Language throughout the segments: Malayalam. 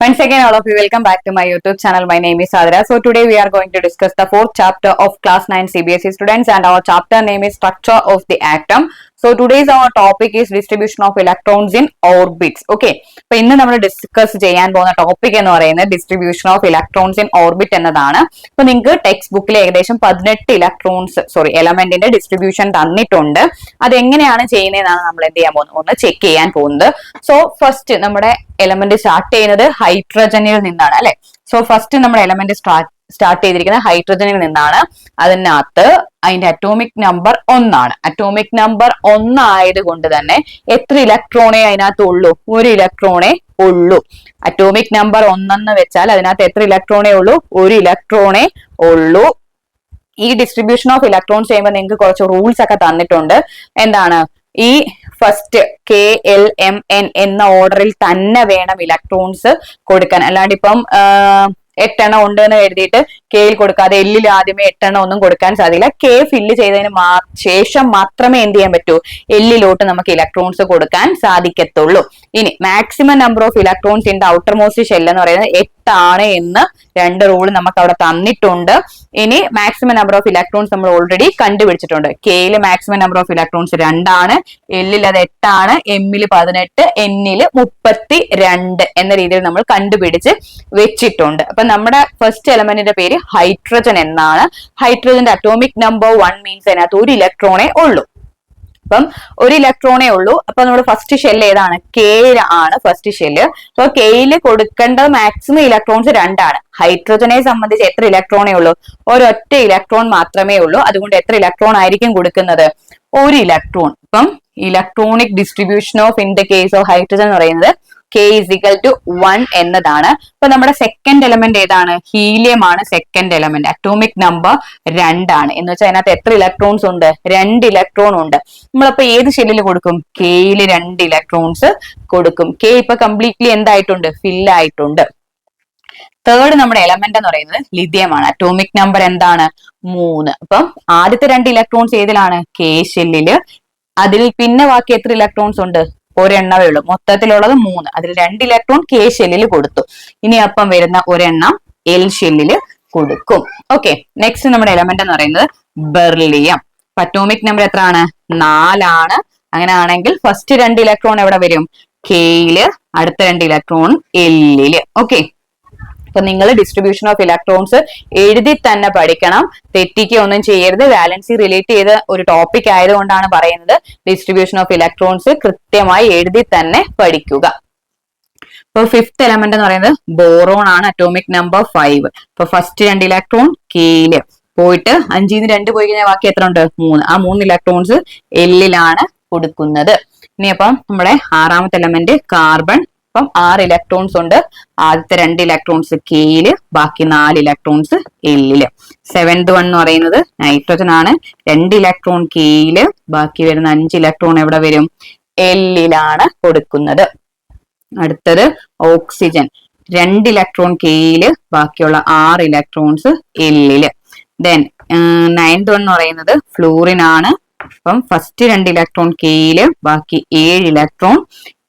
Once again, all of you, welcome back to my YouTube channel. My name is Sadra. So today we are going to discuss the fourth chapter of class 9 CBSE students, and our chapter name is structure of the atom. So today's our topic is distribution of electrons in orbits. Okay. So ഇന്ന് നമ്മൾ ഡിസ്കസ് ചെയ്യാൻ പോകുന്ന ടോപ്പിക് എന്ന് പറയുന്നത് distribution of electrons in orbit എന്നതാണ്. അപ്പൊ നിങ്ങൾക്ക് ടെക്സ്റ്റ് ബുക്കിൽ ഏകദേശം 18 എലമെന്റിന്റെ ഡിസ്ട്രിബ്യൂഷൻ തന്നിട്ടുണ്ട്. അതെങ്ങനെയാണ് ചെയ്യുന്നതെന്നാണ് നമ്മൾ എന്ത് ചെയ്യാൻ പോകുന്നത്, ഒന്ന് ചെക്ക് ചെയ്യാൻ പോകുന്നത്. സോ ഫസ്റ്റ് നമ്മുടെ എലമെന്റ് സ്റ്റാർട്ട് ചെയ്യുന്നത് ഹൈഡ്രജനിൽ നിന്നാണ് അല്ലെ. സോ ഫസ്റ്റ് നമ്മുടെ എലമെന്റ് സ്റ്റാർട്ട് ചെയ്തിരിക്കുന്നത് ഹൈഡ്രജനിൽ നിന്നാണ്. അതിനകത്ത് അതിന്റെ അറ്റോമിക് നമ്പർ 1 ആണ്. അറ്റോമിക് നമ്പർ 1 ആയതുകൊണ്ട് തന്നെ എത്ര ഇലക്ട്രോണേ അതിനകത്ത് ഉള്ളൂ? ഒരു ഇലക്ട്രോണേ ഉള്ളൂ. അറ്റോമിക് നമ്പർ 1 എന്ന് വെച്ചാൽ അതിനകത്ത് എത്ര ഇലക്ട്രോണേ ഉള്ളൂ? ഒരു ഇലക്ട്രോണേ ഉള്ളൂ. ഈ ഡിസ്ട്രിബ്യൂഷൻ ഓഫ് ഇലക്ട്രോൺസ് ചെയ്യുമ്പോൾ നിങ്ങൾക്ക് കുറച്ച് റൂൾസ് ഒക്കെ തന്നിട്ടുണ്ട്. എന്താണ്? ഈ ഫസ്റ്റ് KLMN എന്ന ഓർഡറിൽ തന്നെ വേണം ഇലക്ട്രോൺസ് കൊടുക്കാൻ. അല്ലാണ്ട് ഇപ്പം 8 എണ്ണം ഉണ്ട് എന്ന് എഴുതിയിട്ട് കെയിൽ കൊടുക്കാതെ എല്ലിൽ ആദ്യമേ 8 എണ്ണം ഒന്നും കൊടുക്കാൻ സാധിക്കില്ല. കെ ഫില്ല് ചെയ്തതിന് ശേഷം മാത്രമേ എന്ത് ചെയ്യാൻ പറ്റൂ? എല്ലിലോട്ട് നമുക്ക് ഇലക്ട്രോൺസ് കൊടുക്കാൻ സാധിക്കത്തുള്ളൂ. ഇനി maximum number of electrons in the outer most shell എന്ന് പറയുന്നത് 8 ആണ് എന്ന് 2 റൂൾ നമുക്ക് അവിടെ തന്നിട്ടുണ്ട്. ഇനി മാക്സിമം നമ്പർ ഓഫ് ഇലക്ട്രോൺസ് നമ്മൾ ഓൾറെഡി കണ്ടുപിടിച്ചിട്ടുണ്ട്. കെയിൽ മാക്സിമം നമ്പർ ഓഫ് ഇലക്ട്രോൺസ് 2 ആണ്, എല്ലിൽ അത് 8 ആണ്, എമ്മിൽ 18, എന്നിൽ 32 എന്ന രീതിയിൽ നമ്മൾ കണ്ടുപിടിച്ച് വെച്ചിട്ടുണ്ട്. അപ്പൊ നമ്മുടെ ഫസ്റ്റ് എലമെന്റിന്റെ പേര് ഹൈഡ്രജൻ എന്നാണ്. ഹൈഡ്രജന്റെ അറ്റോമിക് നമ്പർ 1 മീൻസ് അതിനകത്ത് ഒരു ഇലക്ട്രോണേ ഉള്ളൂ. അപ്പം ഒരു ഇലക്ട്രോണേ ഉള്ളൂ. അപ്പൊ നമ്മുടെ ഫസ്റ്റ് ഷെല്ല് ഏതാണ്? കെ ആണ് ഫസ്റ്റ് ഷെല്ല്. സോ കെയിൽ കൊടുക്കേണ്ടത് മാക്സിമം ഇലക്ട്രോൺസ് 2 ആണ്. ഹൈഡ്രജനെ സംബന്ധിച്ച് എത്ര ഇലക്ട്രോണേ ഉള്ളൂ? ഒരൊറ്റ ഇലക്ട്രോൺ മാത്രമേ ഉള്ളൂ. അതുകൊണ്ട് എത്ര ഇലക്ട്രോൺ ആയിരിക്കും കൊടുക്കുന്നത്? ഒരു ഇലക്ട്രോൺ. അപ്പം electronic distribution of in the case of hydrogen എന്ന് പറയുന്നത് K is equal to 1 എന്നതാണ്. അപ്പൊ നമ്മുടെ സെക്കൻഡ് എലമെന്റ് ഏതാണ്? ഹീലിയം ആണ് സെക്കൻഡ് എലമെന്റ്. അറ്റോമിക് നമ്പർ 2 ആണ്. എന്ന് വെച്ചാൽ അതിനകത്ത് എത്ര ഇലക്ട്രോൺസ് ഉണ്ട്? 2 ഇലക്ട്രോൺ ഉണ്ട്. നമ്മളപ്പോ ഏത് ഷെല്ലിൽ കൊടുക്കും? കെയിൽ 2 ഇലക്ട്രോൺസ് കൊടുക്കും. കെ ഇപ്പൊ കംപ്ലീറ്റ്ലി എന്തായിട്ടുണ്ട്? ഫില്ല് ആയിട്ടുണ്ട്. തേർഡ് നമ്മുടെ എലമെന്റ് എന്ന് പറയുന്നത് ലിഥിയം ആണ്. അറ്റോമിക് നമ്പർ എന്താണ്? 3. അപ്പം ആദ്യത്തെ 2 ഇലക്ട്രോൺസ് ഏതിലാണ്? കെ ഷെല്ലില്. അതിൽ പിന്നെ ബാക്കി എത്ര ഇലക്ട്രോൺസ് ഉണ്ട്? ഒരെണ്ണമേ ഉള്ളൂ. മൊത്തത്തിലുള്ളത് 3. അതിൽ 2 ഇലക്ട്രോൺ കെ ഷെല്ലിൽ കൊടുത്തു. ഇനി അപ്പം വരുന്ന ഒരെണ്ണം എൽ ഷെല്ലിൽ കൊടുക്കും. ഓക്കെ. നെക്സ്റ്റ് നമ്മുടെ എലമെന്റ് എന്ന് പറയുന്നത് ബെർലിയം. അറ്റോമിക് നമ്പർ എത്ര ആണ്? 4 ആണ്. അങ്ങനെ ആണെങ്കിൽ ഫസ്റ്റ് 2 ഇലക്ട്രോൺ എവിടെ വരും? കെയില്. അടുത്ത 2 ഇലക്ട്രോൺ എല്ലില്. ഓക്കെ. അപ്പൊ നിങ്ങൾ ഡിസ്ട്രിബ്യൂഷൻ ഓഫ് ഇലക്ട്രോൺസ് എഴുതി തന്നെ പഠിക്കണം. തെറ്റിക്കൊന്നും ചെയ്യരുത്. വാലൻസി റിലേറ്റ് ചെയ്ത ഒരു ടോപ്പിക് ആയതുകൊണ്ടാണ് പറയുന്നത്. ഡിസ്ട്രിബ്യൂഷൻ ഓഫ് ഇലക്ട്രോൺസ് കൃത്യമായി എഴുതി തന്നെ പഠിക്കുക. ഇപ്പൊ ഫിഫ്ത് എലമെന്റ് എന്ന് പറയുന്നത് ബോറോൺ ആണ്. Atomic number 5. ഇപ്പൊ ഫസ്റ്റ് 2 ഇലക്ട്രോൺ കെയില് പോയിട്ട് 5ന്ന് 2 പോയി കഴിഞ്ഞാൽ ബാക്കി എത്ര ഉണ്ട്? 3. ആ 3 ഇലക്ട്രോൺസ് എല്ലിലാണ് കൊടുക്കുന്നത്. ഇനി അപ്പം നമ്മുടെ 6ാമത്തെ എലമെന്റ് കാർബൺ. അപ്പം 6 ഇലക്ട്രോൺസ് ഉണ്ട്. ആദ്യത്തെ 2 ഇലക്ട്രോൺസ് കെയില്, ബാക്കി 4 ഇലക്ട്രോൺസ് എല്ലില്. 7th വൺ എന്ന് പറയുന്നത് നൈട്രജൻ ആണ്. 2 ഇലക്ട്രോൺ കെയില്, ബാക്കി വരുന്ന 5 ഇലക്ട്രോൺ എവിടെ വരും? എല്ലിലാണ് കൊടുക്കുന്നത്. അടുത്തത് ഓക്സിജൻ. 2 ഇലക്ട്രോൺ കെയില്, ബാക്കിയുള്ള 6 ഇലക്ട്രോൺസ് എല്ലില്. ദെൻ 9th വൺ എന്ന് പറയുന്നത് ഫ്ലൂറിൻ ആണ്. അപ്പം ഫസ്റ്റ് 2 ഇലക്ട്രോൺ കെയില്, ബാക്കി 7 ഇലക്ട്രോൺ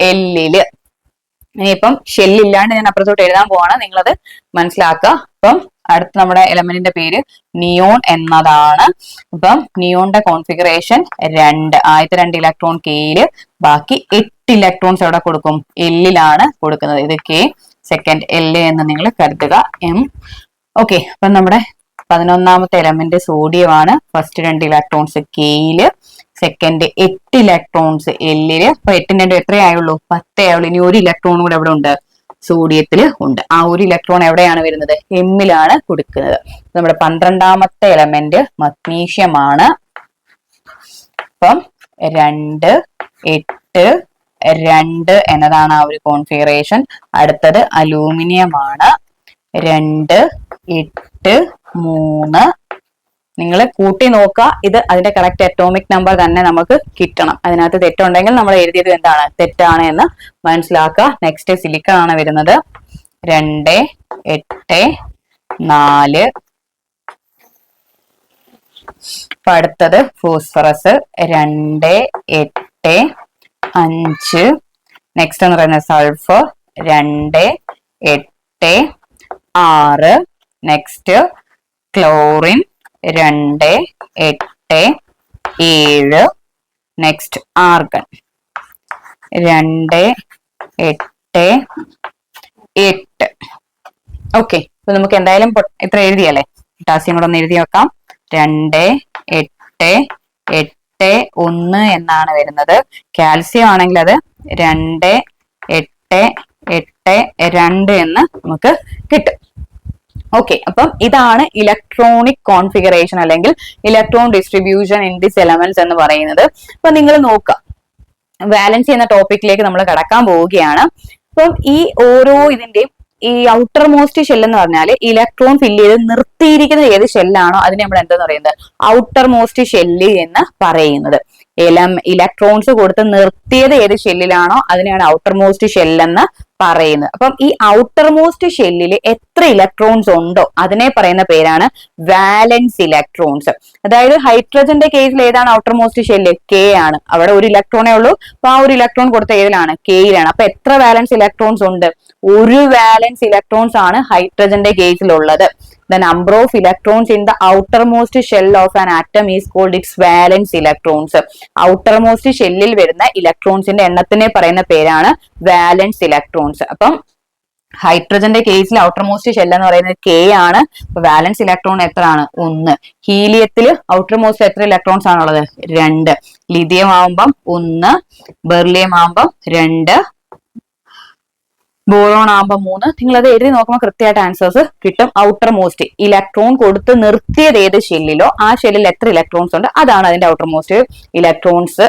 എല്ലില്. ഇനിയിപ്പം ഷെല്ലില്ലാണ്ട് ഞാൻ അപ്പുറത്തോട്ട് എഴുതാൻ പോവാണ്. നിങ്ങളത് മനസ്സിലാക്കുക. അപ്പം അടുത്ത നമ്മുടെ എലമെന്റിന്റെ പേര് നിയോൺ എന്നതാണ്. അപ്പം നിയോണിന്റെ കോൺഫിഗറേഷൻ 2. ആദ്യത്തെ 2 ഇലക്ട്രോൺ കെയില്, ബാക്കി 8 ഇലക്ട്രോൺസ് എവിടെ കൊടുക്കും? എല്ലിലാണ് കൊടുക്കുന്നത്. ഇത് കെ, സെക്കൻഡ് എല് എന്ന് നിങ്ങൾ കരുതുക. എം. ഓക്കെ. അപ്പം നമ്മുടെ 11ാമത്തെ എലമെന്റ് സോഡിയം ആണ്. ഫസ്റ്റ് 2 ഇലക്ട്രോൺസ് കെയില്, സെക്കൻഡ് 8 ഇലക്ട്രോൺസ് എല്ലില്. അപ്പൊ 8 എത്രയായുള്ളൂ? 10 ആയുള്ളൂ. ഇനി ഒരു ഇലക്ട്രോൺ കൂടെ എവിടെ ഉണ്ട്? സോഡിയത്തില് ഉണ്ട്. ആ ഒരു ഇലക്ട്രോൺ എവിടെയാണ് വരുന്നത്? എമ്മിലാണ് കൊടുക്കുന്നത്. നമ്മുടെ 12ാമത്തെ എലമെന്റ് മഗ്നീഷ്യം ആണ്. അപ്പം 2, 8, 2 എന്നതാണ് ആ ഒരു കോൺഫിഗറേഷൻ. അടുത്തത് അലൂമിനിയം ആണ്. 2, 8, 3. നിങ്ങൾ കൂട്ടി നോക്കുക. ഇത് അതിന്റെ കറക്റ്റ് അറ്റോമിക് നമ്പർ തന്നെ നമുക്ക് കിട്ടണം. അതിനകത്ത് തെറ്റുണ്ടെങ്കിൽ നമ്മൾ എഴുതിയത് എന്താണ്? തെറ്റാണ് എന്ന് മനസ്സിലാക്കുക. നെക്സ്റ്റ് സിലിക്കൺ ആണ് വരുന്നത്. 2, 8, 4. അപ്പൊ അടുത്തത് ഫോസ്ഫറസ്. 2, 8, 5. നെക്സ്റ്റ് എന്ന് പറയുന്നത് sulphur. 2, 8 6, next chlorine 2 8 7, next argon 2 8 8. Okay, അപ്പൊ നമുക്ക് എന്തായാലും ഇത്ര എഴുതിയല്ലേ, പൊട്ടാസ്യം കൂടെ ഒന്ന് എഴുതി വെക്കാം. 2 8 8 1 എന്നാണ് വരുന്നത്. കാൽസ്യം ആണെങ്കിൽ അത് 2 8 8 2 എന്ന് നമുക്ക് കിട്ടും. ഓക്കെ, അപ്പം ഇതാണ് ഇലക്ട്രോണിക് കോൺഫിഗറേഷൻ അല്ലെങ്കിൽ electron distribution in this elements എന്ന് പറയുന്നത്. അപ്പൊ നിങ്ങൾ നോക്കുക, വാലൻസി എന്ന ടോപ്പിക്കിലേക്ക് നമ്മൾ കടക്കാൻ പോവുകയാണ്. അപ്പം ഈ ഓരോ ഇതിന്റെയും ഈ ഔട്ടർ മോസ്റ്റ് ഷെൽ എന്ന് പറഞ്ഞാൽ ഇലക്ട്രോൺ ഫില്ല് ചെയ്ത് നിർത്തിയിരിക്കുന്ന ഏത് ഷെല്ലാണോ അതിനെ നമ്മൾ എന്താന്ന് പറയുന്നത്, ഔട്ടർ മോസ്റ്റ് ഷെല്ല് എന്ന് പറയുന്നത്. ഇലക്ട്രോൺസ് കൊടുത്ത് നിർത്തിയത് ഏത് ഷെല്ലിലാണോ അതിനെയാണ് ഔട്ടർ മോസ്റ്റ് ഷെല്ലെന്ന് പറയുന്നത്. അപ്പം ഈ ഔട്ടർ മോസ്റ്റ് ഷെല്ലിൽ എത്ര ഇലക്ട്രോൺസ് ഉണ്ടോ അതിനെ പറയുന്ന പേരാണ് വാലൻസ് ഇലക്ട്രോൺസ്. അതായത് ഹൈഡ്രജന്റെ കേസിൽ ഏതാണ് ഔട്ടർ മോസ്റ്റ് ഷെല്ല്? കെ ആണ്. അവിടെ ഒരു ഇലക്ട്രോണേ ഉള്ളൂ. അപ്പൊ ആ ഒരു ഇലക്ട്രോൺ കൊടുത്ത ഏതിലാണ്? കെയിലാണ്. അപ്പൊ എത്ര വാലൻസ് ഇലക്ട്രോൺസ് ഉണ്ട്? ഒരു വാലൻസ് ഇലക്ട്രോൺസ് ആണ് ഹൈഡ്രജന്റെ കേസിലുള്ളത്. The number of electrons in the outermost shell of an atom is called its valence electrons. outermost ഷെല്ലിൽ വരുന്ന ഇലക്ട്രോൺസിന്റെ എണ്ണത്തിനെ പറയുന്ന പേരാണ് വാലൻസ് ഇലക്ട്രോൺസ്. അപ്പം ഹൈഡ്രജന്റെ കേസിൽ ഔട്ടർമോസ്റ്റ് ഷെൽ എന്ന് പറയുന്നത് കെ ആണ്. അപ്പൊ വാലൻസ് ഇലക്ട്രോൺ എത്ര ആണ്? 1. ഹീലിയത്തിൽ ഔട്ടർമോസ്റ്റ് എത്ര ഇലക്ട്രോൺസ് ആണുള്ളത്? 2. ലിഥിയം ആവുമ്പം 1, ബെർലിയം ആവുമ്പം 2, ബോറോൺ ആകുമ്പോൾ 3. നിങ്ങൾ അത് എഴുതി നോക്കുമ്പോൾ കൃത്യമായിട്ട് ആൻസേഴ്സ് കിട്ടും. ഔട്ടർ മോസ്റ്റ് ഇലക്ട്രോൺ കൊടുത്ത് നിർത്തിയത് ഏത് ഷെല്ലിലോ ആ ഷെല്ലിൽ എത്ര ഇലക്ട്രോൺസ് ഉണ്ട് അതാണ് അതിന്റെ ഔട്ടർ മോസ്റ്റ് ഇലക്ട്രോൺസ്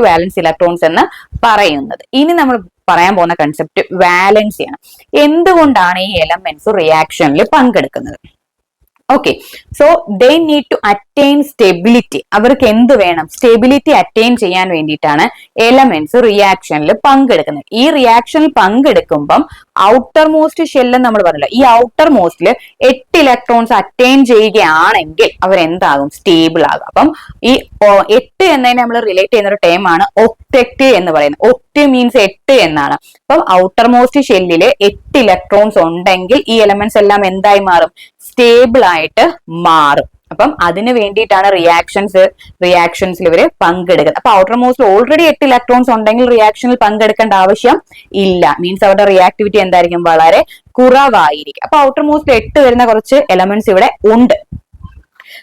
വാലൻസ് ഇലക്ട്രോൺസ് എന്ന് പറയുന്നത്. ഇനി നമ്മൾ പറയാൻ പോകുന്ന കൺസെപ്റ്റ് വാലൻസിയാണ്. എന്തുകൊണ്ടാണ് ഈ എലമെന്റ്സ് റിയാക്ഷനിൽ പങ്കെടുക്കുന്നത്? Okay, so they need to attain stability. അവർക്ക് എന്ത് വേണം? സ്റ്റെബിലിറ്റി അറ്റൈൻ ചെയ്യാൻ വേണ്ടിയിട്ടാണ് എലമെന്റ്സ് റിയാക്ഷനിൽ പങ്കെടുക്കുന്നത്. ഈ റിയാക്ഷനിൽ പങ്കെടുക്കുമ്പം ഔട്ടർ മോസ്റ്റ് ഷെല്ല് നമ്മൾ പറഞ്ഞില്ല, ഈ ഔട്ടർ മോസ്റ്റില് 8 ഇലക്ട്രോൺസ് അറ്റൈൻ ചെയ്യുകയാണെങ്കിൽ അവരെന്താകും? സ്റ്റേബിൾ ആകും. അപ്പം ഈ 8 എന്നതിനെ നമ്മൾ റിലേറ്റ് ചെയ്യുന്ന ഒരു ടേം ആണ് ഒക്ടെറ്റ് എന്ന് പറയുന്നത്. ഒക്ട് മീൻസ് 8 എന്നാണ്. അപ്പം ഔട്ടർ മോസ്റ്റ് ഷെല്ലില് 8 ഇലക്ട്രോൺസ് ഉണ്ടെങ്കിൽ ഈ എലമെന്റ്സ് എല്ലാം എന്തായി മാറും? സ്റ്റേബിൾ ആയിട്ട് മാറും. അപ്പം അതിന് വേണ്ടിയിട്ടാണ് റിയാക്ഷൻസിൽ ഇവര് പങ്കെടുക്കുന്നത്. അപ്പൊ ഔട്ടർ മോസ്റ്റിൽ ഓൾറെഡി 8 ഇലക്ട്രോൺസ് ഉണ്ടെങ്കിൽ റിയാക്ഷനിൽ പങ്കെടുക്കേണ്ട ആവശ്യം ഇല്ല. മീൻസ് അവരുടെ റിയാക്ടിവിറ്റി എന്തായിരിക്കും? വളരെ കുറവായിരിക്കും. അപ്പൊ ഔട്ടർ മോസ്റ്റിൽ 8 വരുന്ന കുറച്ച് എലമെന്റ്സ് ഇവിടെ ഉണ്ട്.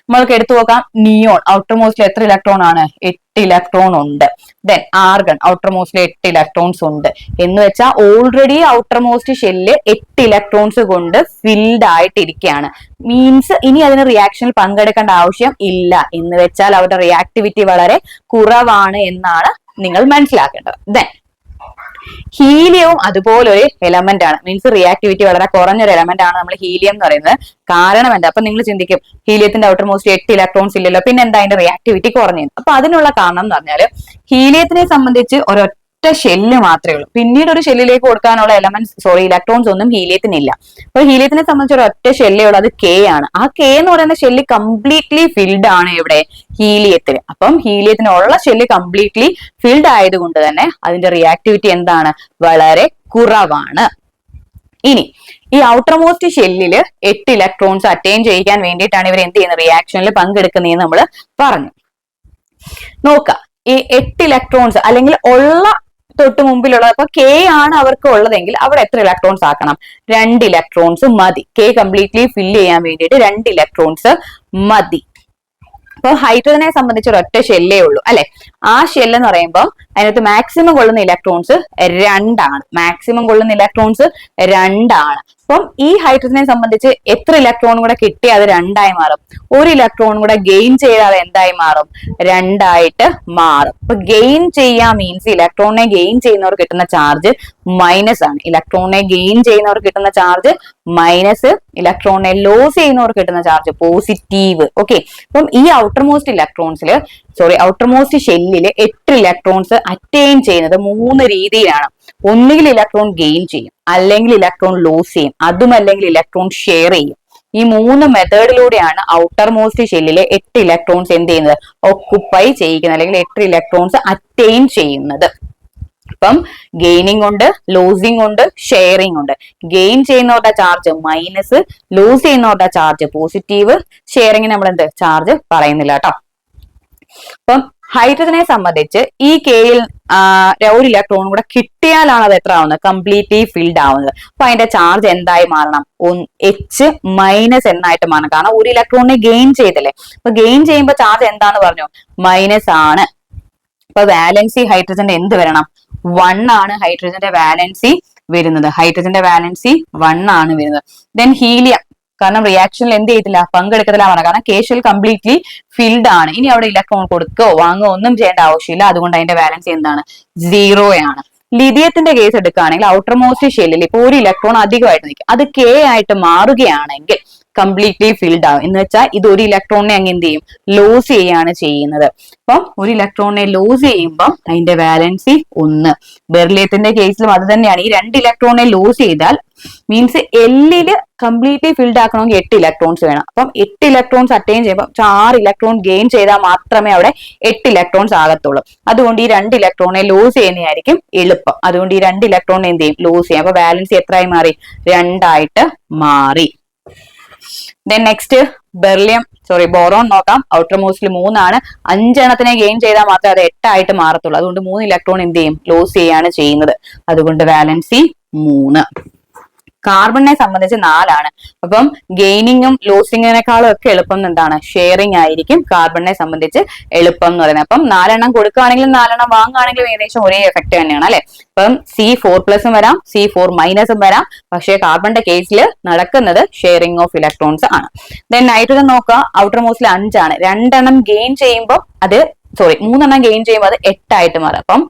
നമ്മൾക്ക് എടുത്തു നോക്കാം. നിയോൺ ഔട്ടർ മോസ്റ്റിൽ എത്ര ഇലക്ട്രോൺ ആണ്? 8 ഇലക്ട്രോൺ ഉണ്ട്. ദെൻ ആർഗൺ ഔട്ടർ മോസ്റ്റിൽ 8 ഇലക്ട്രോൺസ് ഉണ്ട്. എന്ന് വെച്ചാൽ already outer most shell 8 electrons കൊണ്ട് ഫിൽഡ് ആയിട്ടിരിക്കുകയാണ്. മീൻസ് ഇനി അതിന് റിയാക്ഷനിൽ പങ്കെടുക്കേണ്ട ആവശ്യം ഇല്ല. എന്ന് വെച്ചാൽ അവരുടെ റിയാക്ടിവിറ്റി വളരെ കുറവാണ് എന്നാണ് നിങ്ങൾ മനസ്സിലാക്കേണ്ടത്. ദെൻ ഹീലിയവും അതുപോലൊരു എലമെന്റ് ആണ്. മീൻസ് റിയാക്ടിവിറ്റി വളരെ കുറഞ്ഞൊരു എലമെന്റ് ആണ് നമ്മൾ ഹീലിയം എന്ന് പറയുന്നത്. കാരണം എന്താ? അപ്പൊ നിങ്ങൾ ചിന്തിക്കും ഹീലിയത്തിന്റെ ഔട്ടർ മോസ്റ്റ് 8 ഇലക്ട്രോൺസ് ഇല്ലല്ലോ, പിന്നെ എന്താ അതിന്റെ റിയാക്ടിവിറ്റി കുറഞ്ഞത്? അപ്പൊ അതിനുള്ള കാരണം എന്ന് പറഞ്ഞാല് ഹീലിയത്തിനെ സംബന്ധിച്ച് ഒരൊറ്റ ഷെല്ല് മാത്രമേ ഉള്ളൂ. പിന്നീട് ഒരു ഷെല്ലിലേക്ക് കൊടുക്കാനുള്ള ഇലക്ട്രോൺസ് ഒന്നും ഹീലിയത്തിനില്ല. അപ്പൊ ഹീലിയത്തിനെ സംബന്ധിച്ച് ഒരു ഒറ്റ ഷെല്ലേ ഉള്ളൂ, അത് കെ ആണ്. ആ കെ എന്ന് പറയുന്ന ഷെല്ല് കംപ്ലീറ്റ്ലി ഫിൽഡ് ആണ് ഇവിടെ ഹീലിയത്തിന്. അപ്പം ഹീലിയത്തിനുള്ള ഷെല്ല് കംപ്ലീറ്റ്ലി ഫിൽഡ് ആയതുകൊണ്ട് തന്നെ അതിന്റെ റിയാക്ടിവിറ്റി എന്താണ്? വളരെ കുറവാണ്. ഇനി ഈ ഔട്ടർ മോസ്റ്റ് ഷെല്ലില് 8 ഇലക്ട്രോൺസ് അറ്റൈൻ ചെയ്യിക്കാൻ വേണ്ടിയിട്ടാണ് ഇവർ എന്ത് ചെയ്യുന്നത്? റിയാക്ഷനിൽ പങ്കെടുക്കുന്നതെന്ന് നമ്മൾ പറഞ്ഞു. നോക്കാം, ഈ 8 ഇലക്ട്രോൺസ് അല്ലെങ്കിൽ ഉള്ള തൊട്ട് മുമ്പിലുള്ള അപ്പൊ കെ ആണ് അവർക്ക് ഉള്ളതെങ്കിൽ അവിടെ എത്ര ഇലക്ട്രോൺസ് ആക്കണം? 2 ഇലക്ട്രോൺസ് മതി. കെ കംപ്ലീറ്റ്ലി ഫില്ല് ചെയ്യാൻ വേണ്ടിയിട്ട് 2 ഇലക്ട്രോൺസ് മതി. അപ്പൊ ഹൈഡ്രജനെ സംബന്ധിച്ച് ഒരൊറ്റ ഷെല്ലേ ഉള്ളൂ അല്ലെ. ആ ഷെല്ല് എന്ന് പറയുമ്പോൾ അതിനകത്ത് മാക്സിമം കൊള്ളുന്ന ഇലക്ട്രോൺസ് 2 ആണ്. മാക്സിമം കൊള്ളുന്ന ഇലക്ട്രോൺസ് 2 ആണ്. അപ്പം ഈ ഹൈഡ്രജനെ സംബന്ധിച്ച് എത്ര ഇലക്ട്രോൺ കൂടെ കിട്ടിയാൽ അത് 2 ആയി മാറും? ഒരു ഇലക്ട്രോൺ കൂടെ ഗെയിൻ ചെയ്താൽ അത് എന്തായി മാറും? 2 ആയിട്ട് മാറും. അപ്പൊ ഗെയിൻ ചെയ്യാൻ മീൻസ് ഇലക്ട്രോണിനെ ഗെയിൻ ചെയ്യുന്നവർ കിട്ടുന്ന ചാർജ് മൈനസ് ആണ്. ഇലക്ട്രോണിനെ ഗെയിൻ ചെയ്യുന്നവർ കിട്ടുന്ന ചാർജ് മൈനസ്, ഇലക്ട്രോണിനെ ലോസ് ചെയ്യുന്നവർ കിട്ടുന്ന ചാർജ് പോസിറ്റീവ്. ഓക്കെ, അപ്പം ഈ ഔട്ടർ മോസ്റ്റ് ഷെല്ലില് 8 ഇലക്ട്രോൺസ് അറ്റൈൻ ചെയ്യുന്നത് 3 രീതിയിലാണ്. ഒന്നുകിൽ ഇലക്ട്രോൺ ഗെയിൻ ചെയ്യും, അല്ലെങ്കിൽ ഇലക്ട്രോൺ ലോസ് ചെയ്യും, അതുമല്ലെങ്കിൽ ഇലക്ട്രോൺ ഷെയർ ചെയ്യും. ഈ 3 മെത്തേഡിലൂടെയാണ് ഔട്ടർ മോസ്റ്റ് ഷെല്ലിലെ 8 ഇലക്ട്രോൺസ് എന്ത് ചെയ്യുന്നത്? ഒക്കുപ്പൈ ചെയ്യിക്കുന്നത്, അല്ലെങ്കിൽ 8 ഇലക്ട്രോൺസ് അറ്റൈൻ ചെയ്യുന്നത്. അപ്പം ഗെയിനിങ് ഉണ്ട്, ലോസിങ് ഉണ്ട്, ഷെയറിംഗ് ഉണ്ട്. ഗെയിൻ ചെയ്യുന്നവരുടെ ചാർജ് മൈനസ്, ലൂസ് ചെയ്യുന്നവരുടെ ചാർജ് പോസിറ്റീവ്, ഷെയറിംഗിന് നമ്മൾ എന്ത് ചാർജ് പറയുന്നില്ല കേട്ടോ. അപ്പം ഹൈഡ്രജനെ സംബന്ധിച്ച് ഈ കെയിൽ ഒരു ഇലക്ട്രോൺ കൂടെ കിട്ടിയാലാണ് അത് എത്ര ആവുന്നത്, കംപ്ലീറ്റ്ലി ഫിൽഡ് ആവുന്നത്. അപ്പൊ അതിന്റെ ചാർജ് എന്തായി മാറണം, H മൈനസ് എന്നായിട്ട് മാറണം. കാരണം ഒരു ഇലക്ട്രോണിനെ ഗെയിൻ ചെയ്തല്ലേ, അപ്പൊ ഗെയിൻ ചെയ്യുമ്പോൾ ചാർജ് എന്താന്ന് പറഞ്ഞു, മൈനസ് ആണ്. അപ്പൊ വാലൻസി ഹൈഡ്രജന്റെ എന്ത് വരണം, 1 ആണ് ഹൈഡ്രജന്റെ വാലൻസി വരുന്നത്. ഹൈഡ്രജന്റെ വാലൻസി 1 ആണ് വരുന്നത്. ദെൻ ഹീലിയം, കാരണം റിയാക്ഷനിൽ എന്ത് ചെയ്തില്ല, പങ്കെടുക്കത്തില്ല. കാരണം കേഷ്യൽ കംപ്ലീറ്റ്ലി ഫിൽഡ് ആണ്. ഇനി അവിടെ ഇലക്ട്രോൺ കൊടുക്കോ വാങ്ങോ ഒന്നും ചെയ്യേണ്ട ആവശ്യമില്ല. അതുകൊണ്ട് അതിന്റെ വാലൻസി എന്താണ്, 0 ആണ്. ലിഥിയത്തിന്റെ കേസ് എടുക്കുകയാണെങ്കിൽ ഔട്ടർ മോസ്റ്റ് ഷെല്ലിൽ ഇപ്പൊ ഒരു ഇലക്ട്രോൺ അധികമായിട്ട് നിൽക്കും, അത് K ആയിട്ട് മാറുകയാണെങ്കിൽ കംപ്ലീറ്റ്ലി ഫിൽഡ് ആവും. എന്ന് വെച്ചാൽ ഇത് ഒരു ഇലക്ട്രോണിനെ അങ്ങ് എന്ത് ചെയ്യും, ലോസ് ചെയ്യാണ് ചെയ്യുന്നത്. അപ്പം ഒരു ഇലക്ട്രോണിനെ ലോസ് ചെയ്യുമ്പോൾ അതിന്റെ വാലൻസി 1. ബെർലിയത്തിന്റെ കേസിലും അത് തന്നെയാണ്. ഈ 2 ഇലക്ട്രോണിനെ ലോസ് ചെയ്താൽ മീൻസ് എല്ലില് കംപ്ലീറ്റ്ലി ഫിൽഡ് ആക്കണമെങ്കിൽ 8 ഇലക്ട്രോൺസ് വേണം. അപ്പം 8 ഇലക്ട്രോൺസ് അറ്റൈൻ ചെയ്യുമ്പോൾ 6 ഇലക്ട്രോൺ ഗെയിൻ ചെയ്താൽ മാത്രമേ അവിടെ 8 ഇലക്ട്രോൺസ് ആകത്തുള്ളൂ. അതുകൊണ്ട് ഈ 2 ഇലക്ട്രോണിനെ ലോസ് ചെയ്യുന്നതായിരിക്കും എളുപ്പം. അതുകൊണ്ട് ഈ 2 ഇലക്ട്രോണിനെ എന്ത് ചെയ്യും, ലോസ് ചെയ്യും. അപ്പൊ ബാലൻസ് എത്രയായി മാറി, 2 ആയിട്ട് മാറി. ദെൻ നെക്സ്റ്റ് ബോറോൺ നോക്കാം. ഔട്ടർ മോസ്റ്റിൽ 3 ആണ്. 5 എണ്ണത്തിനെ ഗെയിൻ ചെയ്താൽ മാത്രമേ അത് 8 ആയിട്ട് മാറത്തുള്ളൂ. അതുകൊണ്ട് 3 ഇലക്ട്രോൺ എന്ത് ചെയ്യും, ലോസ് ചെയ്യാണ് ചെയ്യുന്നത്. അതുകൊണ്ട് വാലൻസി 3. കാർബണിനെ സംബന്ധിച്ച് 4 ആണ്. അപ്പം ഗെയിനിങ്ങും ലോസിങ്ങിനേക്കാളും ഒക്കെ എളുപ്പം എന്താണ്, ഷെയറിംഗ് ആയിരിക്കും കാർബണിനെ സംബന്ധിച്ച് എളുപ്പം എന്ന് പറയുന്നത്. അപ്പം 4 എണ്ണം കൊടുക്കുകയാണെങ്കിലും 4 എണ്ണം വാങ്ങുകയാണെങ്കിലും ഏകദേശം ഒരേ എഫക്ട് തന്നെയാണ് അല്ലെ. അപ്പം C4+ വരാം, C4- വരാം. പക്ഷേ കാർബണിന്റെ കേസിൽ നടക്കുന്നത് ഷെയറിംഗ് ഓഫ് ഇലക്ട്രോൺസ് ആണ്. ദെൻ നൈട്രജൻ നോക്കുക. ഔട്ടർ മോസ്റ്റിൽ 5 ആണ്. 2 എണ്ണം ഗെയിൻ ചെയ്യുമ്പോൾ 3 എണ്ണം ഗെയിൻ ചെയ്യുമ്പോൾ അത് 8 ആയിട്ട് മാറും. അപ്പം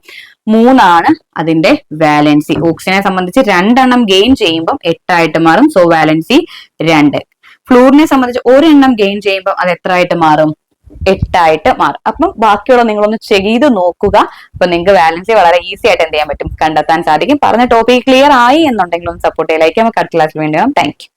3 ആണ് അതിന്റെ വാലൻസി. ഓക്സിജനെ സംബന്ധിച്ച് 2 എണ്ണം ഗെയിൻ ചെയ്യുമ്പോൾ 8 ആയിട്ട് മാറും. So valency 2. ഫ്ലൂറിനെ സംബന്ധിച്ച് 1 എണ്ണം ഗെയിൻ ചെയ്യുമ്പോൾ അത് എത്ര ആയിട്ട് മാറും, 8 ആയിട്ട് മാറും. അപ്പം ബാക്കിയുള്ള നിങ്ങളൊന്ന് ചെയ്ത് നോക്കുക. അപ്പൊ നിങ്ങൾക്ക് വാലൻസി വളരെ ഈസി ആയിട്ട് എന്ത് ചെയ്യാൻ പറ്റും, കണ്ടെത്താൻ സാധിക്കും. പറഞ്ഞ ടോപ്പിക് ക്ലിയർ ആയി എന്നുണ്ടെങ്കിൽ ഒന്ന് സപ്പോർട്ട് ചെയ്യാം. നമുക്ക് അടുത്ത ക്ലാസ്സിൽ വേണ്ടി താങ്ക് യു.